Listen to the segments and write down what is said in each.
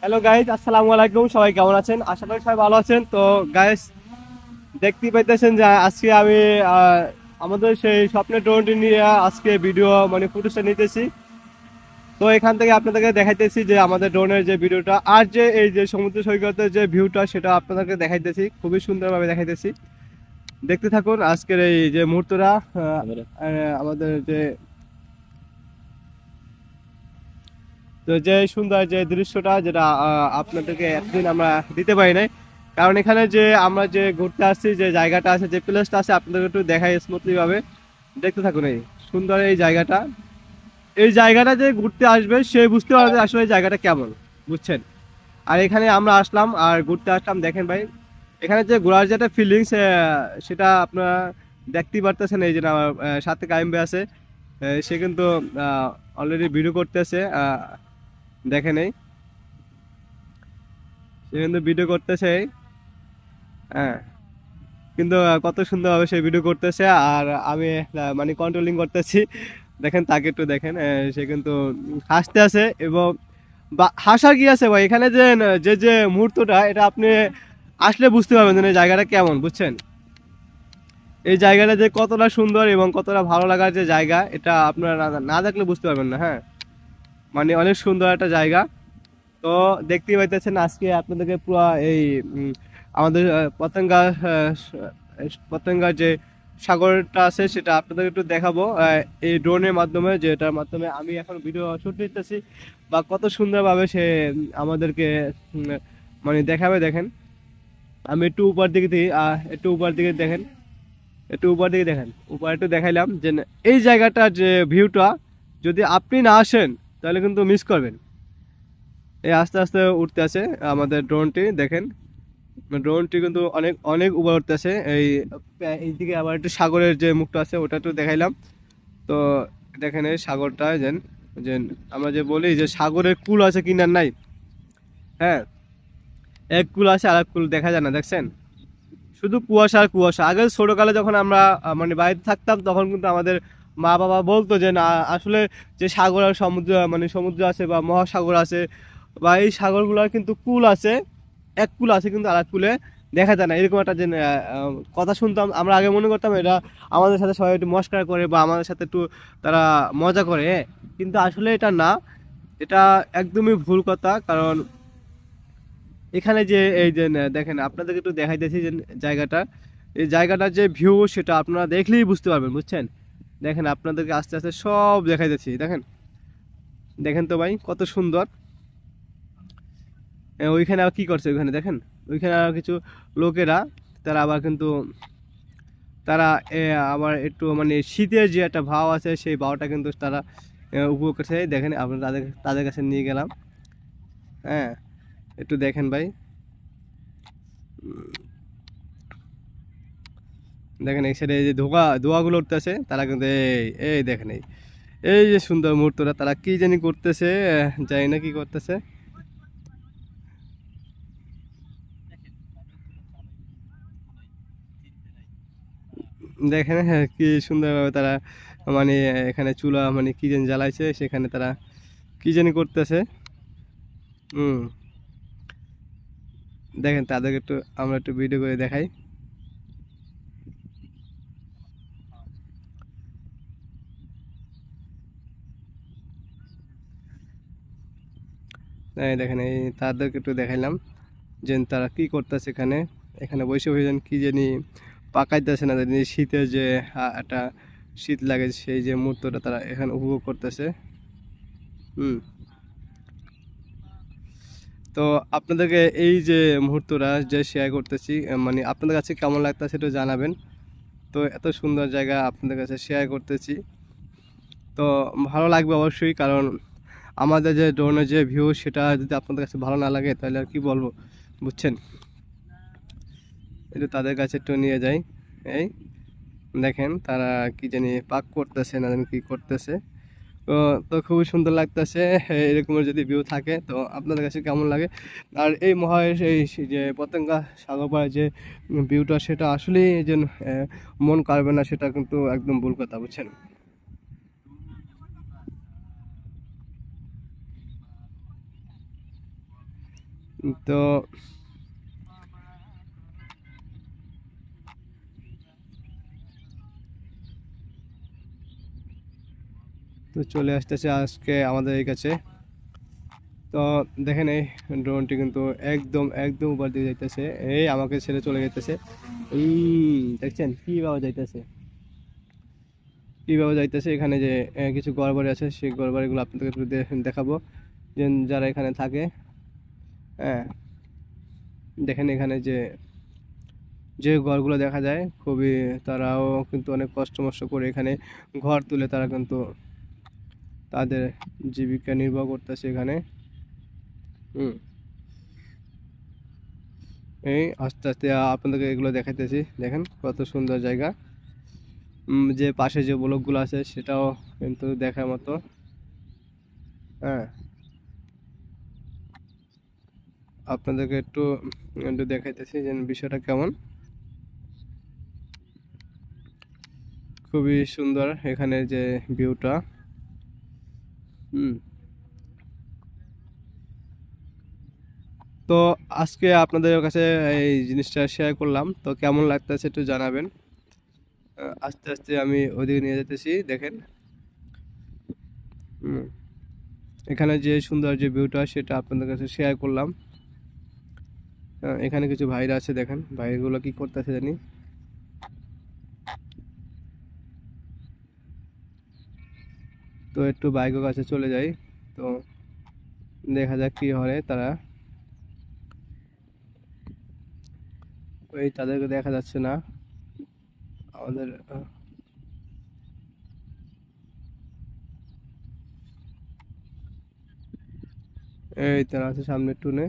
Hello guys, আসসালামু আলাইকুম। সবাই কেমন আছেন? আশা করি সবাই ভালো আছেন। তো গাইজ, দেখতেই পাইতেছেন যে আজকে আমি আমাদের সেই স্বপ্নের ড্রোনটি নিয়ে আজকে ভিডিও মানে ফুটেজটা নিতেছি। তো এখান থেকে আপনাদেরকে দেখাইতেছি যে আমাদের ড্রোনের যে ভিডিওটা আর যে এই যে সমুদ্র সৈকতের যে ভিউটা সেটা আপনাদেরকে দেখাইতেছি, খুবই সুন্দরভাবে দেখাইতেছি। দেখতে থাকুন আজকের এই যে মুহূর্তটা। আমাদের যে তো যে সুন্দর যে দৃশ্যটা যেটা আপনাদেরকে এতদিন আমরা দিতে পারি নাই, কারণ এখানে যে আমরা যে ঘুরতে আসছি, যে জায়গাটা আছে, যে প্লেসটা আছে, আপনাদের একটু দেখাই স্মুথলি ভাবে। দেখতে থাকুন এই সুন্দর এই জায়গাটা। এই জায়গাটা যে ঘুরতে আসবে সে বুঝতে পারবে আসলে এই জায়গাটা কেমন, বুঝছেন? আর এখানে আমরা আসলাম আর ঘুরতে আসলাম, দেখেন ভাই এখানে যে ঘোরার যে একটা ফিলিংস, সেটা আপনারা দেখতেই পারতেছেন। এই যে আমার সাথে কাইম ভাই আছে, সে কিন্তু অলরেডি ভিডিও করতেছে, দেখেন এই সে কিন্তু ভিডিও করতেছে। হ্যাঁ, কিন্তু কত সুন্দরভাবে সে ভিডিও করতেছে আর আমি মানে কন্ট্রোলিং করতেছি। দেখেন তাকে একটু দেখেন, সে কিন্তু হাসতে আছে। এবং হাসা কি আছে ভাই, এখানে যে যে যে মুহূর্তটা, এটা আপনি আসলে বুঝতে পারবেন যে এই জায়গাটা কেমন, বুঝছেন? এই জায়গাটা যে কতটা সুন্দর এবং কতটা ভালো লাগার যে জায়গা, এটা আপনারা না না দেখলে বুঝতে পারবেন না। হ্যাঁ, মানে অনেক সুন্দর একটা জায়গা। তো দেখতেই পাইতেছেন আজকে আপনাদেরকে পুরো এই আমাদের পতেঙ্গা পতেঙ্গার যে সাগরটা আছে সেটা আপনাদের একটু দেখাবো এই ড্রোনের মাধ্যমে, যেটার মাধ্যমে আমি এখন ভিডিও শুট নিতেছি। বা কত সুন্দরভাবে সে আমাদেরকে উম, মানে দেখাবে। দেখেন আমি একটু উপর দিকে দিই, একটু উপর দিকে দেখেন, একটু উপর দিকে দেখেন, উপর একটু দেখাইলাম যে এই জায়গাটার যে ভিউটা, যদি আপনি না আসেন তাহলে কিন্তু মিস করবেন। এই আস্তে আস্তে উঠতে আছে আমাদের ড্রোনটি, দেখেন ড্রোনটি কিন্তু অনেক অনেক উপরে উঠতেছে। এইদিকে আবার একটু সাগরের যে মুখটা আছে ওটা একটু দেখাইলাম। তো দেখেন এই সাগরটা যেন, যে আমরা যে বলি যে সাগরের কূল আছে কিনার নাই। হ্যাঁ, এক কূল আছে আর এক কূল দেখা যায় না, দেখছেন? শুধু কুয়াশা আর কুয়াশা। আগে ছোটকালে যখন আমরা মানে বাড়িতে থাকতাম, তখন কিন্তু আমাদের মা বাবা বলতো যে না, আসলে যে সাগর আর সমুদ্র, মানে সমুদ্র আছে বা মহাসাগর আছে বা এই সাগরগুলোর কিন্তু কূল আছে, এক কূল আছে কিন্তু আর এক কূলে দেখা যায় না, এরকম একটা যে কথা শুনতাম আমরা আগে। মনে করতাম এটা আমাদের সাথে সবাই একটু মস্করা করে বা আমাদের সাথে একটু তারা মজা করে, কিন্তু আসলে এটা না, এটা একদমই ভুল কথা। কারণ এখানে যে এই যে দেখেন আপনাদেরকে একটু দেখাইতেছি যে জায়গাটা, এই জায়গাটার যে ভিউ সেটা আপনারা দেখলেই বুঝতে পারবেন, বুঝছেন? দেখেন আপনাদেরকে আস্তে আস্তে সব দেখাইতেছি, দেখেন দেখেন তো ভাই কত সুন্দর। ওইখানে আবার কি করছে ওইখানে দেখেন, ওইখানে আর কিছু লোকেরা, তারা আবার কিন্তু তারা আবার একটু মানে শীতের যে একটা ভাব আছে সেই ভাবটা কিন্তু তারা উপভোগ করছে। দেখেন আপনারা তাদের তাদের কাছে নিয়ে গেলাম। হ্যাঁ, একটু দেখেন ভাই, দেখেন এই সাইডে এই যে ধোঁয়া ধোঁয়াগুলো উঠতেছে, তারা কিন্তু এই এই দেখেন এই এই যে সুন্দর মুহূর্তটা, তারা কি জানি করতেছে, জানি না কি করতেছে। দেখেন হ্যাঁ, কি সুন্দরভাবে তারা মানে এখানে চুলা মানে কি জানি জ্বালাইছে, সেখানে তারা কি জানি করতেছে। হুম, দেখেন তাদেরকে একটু আমরা একটু ভিডিও করে দেখাই। এই দেখেন এই তাদেরকে একটু দেখাইলাম যে তারা কি করতেছে এখানে। এখানে বসে বসে যেন কি জানি পাকাইতেছে না জানি, শীতের যে একটা শীত লাগে সেই যে মুহূর্তটা তারা এখানে উপভোগ করতেছে। হুম, তো আপনাদেরকে এই যে মুহূর্তটা যে শেয়ার করতেছি, মানে আপনাদের কাছে কেমন লাগতেছে সেটা জানাবেন। তো এত সুন্দর জায়গা আপনাদের কাছে শেয়ার করতেছি, তো ভালো লাগবে অবশ্যই। কারণ আমাদের যে ড্রোনের যে ভিউ সেটা যদি আপনাদের কাছে ভালো না লাগে তাহলে আর কি বলবো, বুঝছেন? একটু তাদের কাছে একটু নিয়ে যাই। এই দেখেন তারা কি জানি পাক করতেছে না জানি কি করতেছে। তো তো খুবই সুন্দর লাগতেছে। এরকমের যদি ভিউ থাকে তো আপনাদের কাছে কেমন লাগে? আর এই মহাদেশ এই যে পতেঙ্গা সাগর পাড়ের যে ভিউটা, সেটা আসলেই যে মন কাড়বে না সেটা কিন্তু একদম ভুল কথা, বুঝছেন? তো তো চলে আসতেছে আজকে আমাদের এই কাছে। তো দেখেন এই ড্রোনটি কিন্তু একদম একদম উপর দিকে যাইতেছে, এই আমাকে ছেড়ে চলে যেতেছে। দেখছেন কিভাবে যাইতেছে, কিভাবে যাইতেছে। এখানে যে কিছু ঘরবাড়ি আছে, সেই ঘরবাড়িগুলো আপনাদেরকে একটু দেখাবো, যে যারা এখানে থাকে। হ্যাঁ, দেখেন এখানে যে যে ঘরগুলো দেখা যায়, খুবই তারাও কিন্তু অনেক কষ্ট মষ্ট করে এখানে ঘর তুলে তারা কিন্তু তাদের জীবিকা নির্বাহ করতেছে এখানে। হুম, এই আস্তে আস্তে আপনাদেরকে এগুলো দেখাইতেছি, দেখেন কত সুন্দর জায়গা। যে পাশে যে ব্লকগুলো আছে সেটাও কিন্তু দেখার মতো। হ্যাঁ, আপনাদেরকে একটু একটু দেখাইতেছি যে বিষয়টা কেমন। খুবই সুন্দর এখানে যে ভিউটা। হুম, তো আজকে আপনাদের কাছে এই জিনিসটা শেয়ার করলাম, তো কেমন লাগতেছে একটু জানাবেন। আস্তে আস্তে আমি ওইদিকে নিয়ে যেতেছি, দেখেন। হুম, এখানে যে সুন্দর যে ভিউটা সেটা আপনাদের কাছে শেয়ার করলাম। এখানে কিছু ভাইরা আছে, দেখেন ভাইগুলো কি করতেছে জানি। তো একটু বাইকের কাছে চলে যাই, তো দেখা যাক কি হয় তারা। ওই তাদেরকে দেখা যাচ্ছে না আমাদের। এই তারা আছে সামনে টুনে,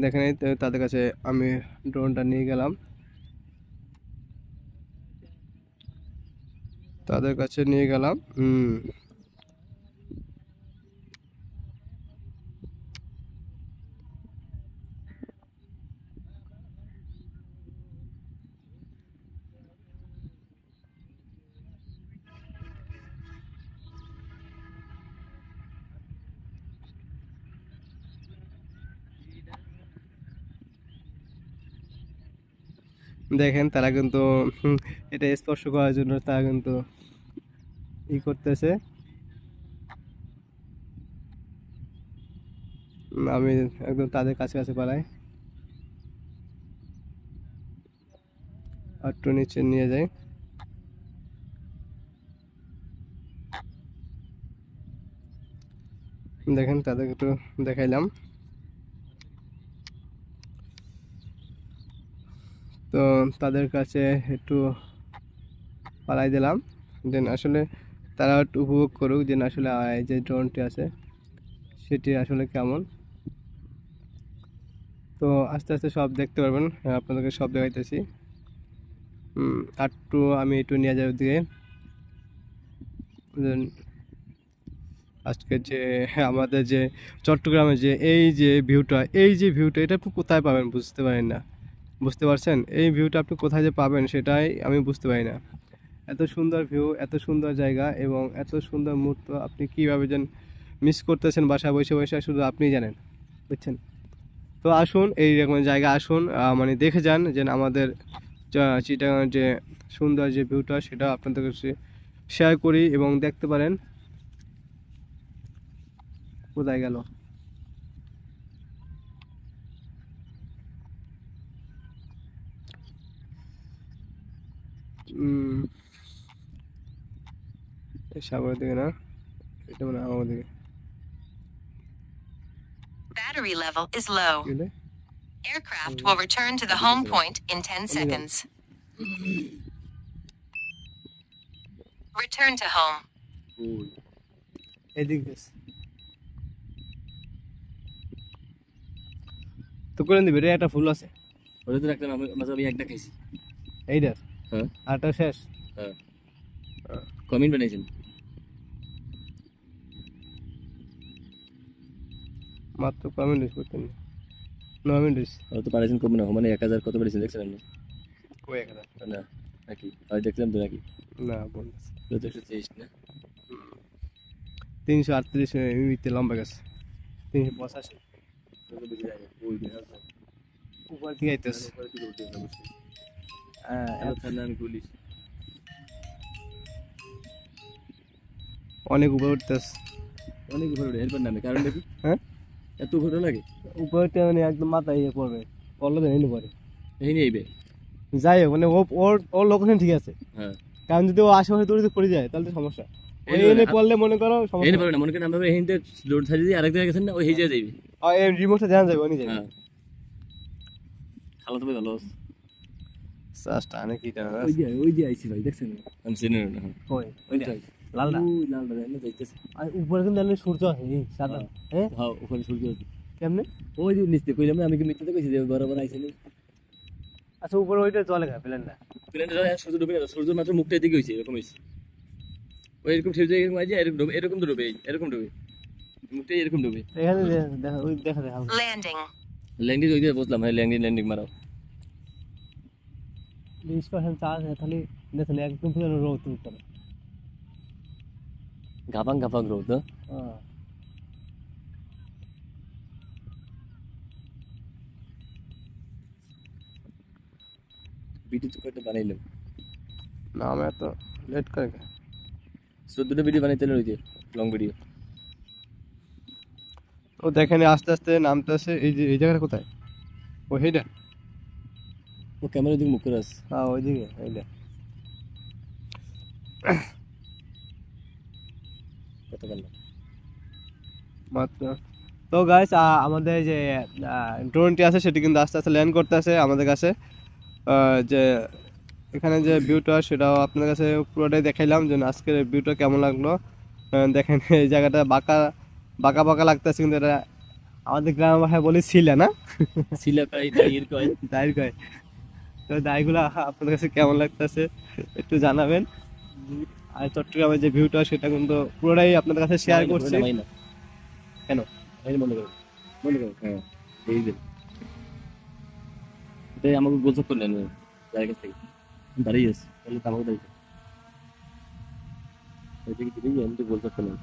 দেখেন এই তাদের কাছে আমি ড্রোনটা নিয়ে গেলাম, তাদের কাছে নিয়ে গেলাম। দেখেন তারা কিন্তু এটা স্পর্শ করার জন্য তারা কিন্তু ই করতেছে। আমি একদম তাদের কাছে কাছে পালাই, আর একটু নিচে নিয়ে যাই। দেখেন তাদেরকে একটু দেখাইলাম। তো তাদের কাছে একটু পালাই দিলাম, দেন আসলে তারা একটু উপভোগ করুক যে আসলে এই যে ড্রোনটি আছে সেটি আসলে কেমন। তো আস্তে আস্তে সব দেখতে পারবেন, আপনাদেরকে সব দেখাইতেছি। আর একটু আমি একটু নিয়ে যাই ওদিকে। Then আজকে যে আমাদের যে চট্টগ্রামে যে এই যে ভিউটা এটা আপনি কোথায় পাবেন বুঝতে পারেন না, বুঝতে পারছেন? এই ভিউটা আপনি কোথায় যে পাবেন সেটাই আমি বুঝতে পারি না। এত সুন্দর ভিউ, এত সুন্দর জায়গা এবং এত সুন্দর মুহূর্ত আপনি কিভাবে যেন মিস করতেছেন বাসায় বসে বসে, শুধু আপনিই জানেন, বুঝছেন? তো আসুন এইরকম জায়গা আসুন, মানে দেখে যান যে আমাদের চিটাগাং যে সুন্দর যে ভিউটা সেটা আপনাদের কাছে শেয়ার করি এবং দেখতে পারেন। কোথায় গেল? এই সাগরের দিকে না, এটা মানে আমার দিকে। Battery level is low. কি হলে? Aircraft will return to the home point in 10 seconds. Return to home. এদিক দিস তো করে দিবি রে, একটা ফুল আছে ওটা তো রাখলাম, আমি একটা খাইছি। এইটার, হ্যাঁ আরটা শেষ। হ্যাঁ, কমেন্ট বানাইছেন। মাত্র কমেন্ট করতেন, 9 মিনিট হয়েছে। ও তো পাঠাইছেন কম না, মানে 1000 কত পাঠাইছেন দেখছেন আপনি? কই একটা না নাকি আমি দেখলাম তো নাকি না বলতেছি 123 না 338 মিনিটে লম্বা গেছে, 385। ওই যে আছে। উপর থেকে আইতেছে উপরে দিকে উঠে যাবে অবশ্যই। হ্যাঁ, হ্যালো থানা আমি পুলিশ। অনেক উপরে উঠতেছে। অনেক উপরে উঠে এরপর নামে কারণ দেখি হ্যাঁ এত উপরে লাগে উপরটা মানে একদম মাথায় ইয়ে পড়বে, পড়লে তো এনে পড়ে। এই নিয়ে আইবে। যাই হোক মানে ওর ওর লোকেশন ঠিক আছে, হ্যাঁ কারণ যদি ও আশেপাশে দূরে পড়ে যায় তাহলে তো সমস্যা। ওই এই এনে পড়লে মনে করো এই সমস্যা। পারে না মনে করেন আমরা এইখান থেকে রোড সাইডে দিয়ে আরেক জায়গায় গেছেন না ওই হেজে যাইবে। আর এই রিমোটটা জানা যাবে অনেক যাবে। হ্যাঁ খালা তো ভাই ভালো আছে। জাস্ট আনে কি জানা ওই যে আইছি ভাই দেখছেন আমি চিনি না হ্যাঁ কই ওইটা লালটা। ওই লালটা না যাইতেছে। আর উপরে কিন্তু জানলে সূর্য আছে এই সাদা। হ্যাঁ হ্যাঁ ওখানে সূর্য আছে। কেমনে? ওই যে নিচে কইলাম না আমি কি মিথ্যাতে কইছি যে বরাবর আইছে না আচ্ছা উপরে ওইটা চলে গা প্ল্যানটা। প্লেনটা সূর্য ডুবে না সূর্য মাত্র মুখটা এদিকে হইছে এরকম হইছে। ওই এরকম সূর্য এরকম আইছে এরকম ডুবে এরকম তো ডুবে এরকম ডুবে মুখটা এরকম ডুবে। এখানে দেখা ওই দেখা দেখা Landing. ল্যান্ডিং ওই যে বসলাম হ্যাঁ ল্যান্ডিং মারাও 20% চার্জ है খালি দেখলে একদম পুরো রোদ উপরে। গাপাং গাপাং রোদ না হ্যাঁ ভিডিও তো কয়টা বানাইলাম না আমি এত লেট করে 14টা ভিডিও বানাইতে রইছে লং ভিডিও। ও দেখেন আস্তে আস্তে নামতেছে। এই যে এই জায়গাটা কোথায়? ও হেডা। ও ক্যামেরা দিকে মুখ করে আছে হ্যাঁ ওইদিকে এইটা কত পারলাম মাত্র। তো গাইস আমাদের যে ড্রোনটি আছে সেটি কিন্তু আস্তে আস্তে ল্যান্ড করতে আছে আমাদের কাছে। যে এখানে যে ভিউটা সেটাও আপনাদের কাছে পুরোটাই দেখাইলাম যে আজকের ভিউটা কেমন লাগলো। দেখেন এই জায়গাটা বাঁকা বাঁকা বাঁকা লাগতেছে, কিন্তু এটা আমাদের গ্রামের ভাষায় বলি ছিলা না, সিলা কাই দাইর কয় দায়ের কয়। তো দায়গুলো আপনাদের কাছে কেমন লাগতেছে একটু জানাবেন। আর চট্টগ্রামের যে ভিউটা সেটা কিন্তু পুরোটাই আপনাদের কাছে শেয়ার করছি। না কেন? এই মনে করো হ্যাঁ এই যে এটাই আমাকে গোলচক করলেন যার কাছ থেকে দাঁড়িয়ে আছে তাহলে তো আমাকে দাঁড়িয়ে এই দিকে দিকে আমি তো গোলচক করলাম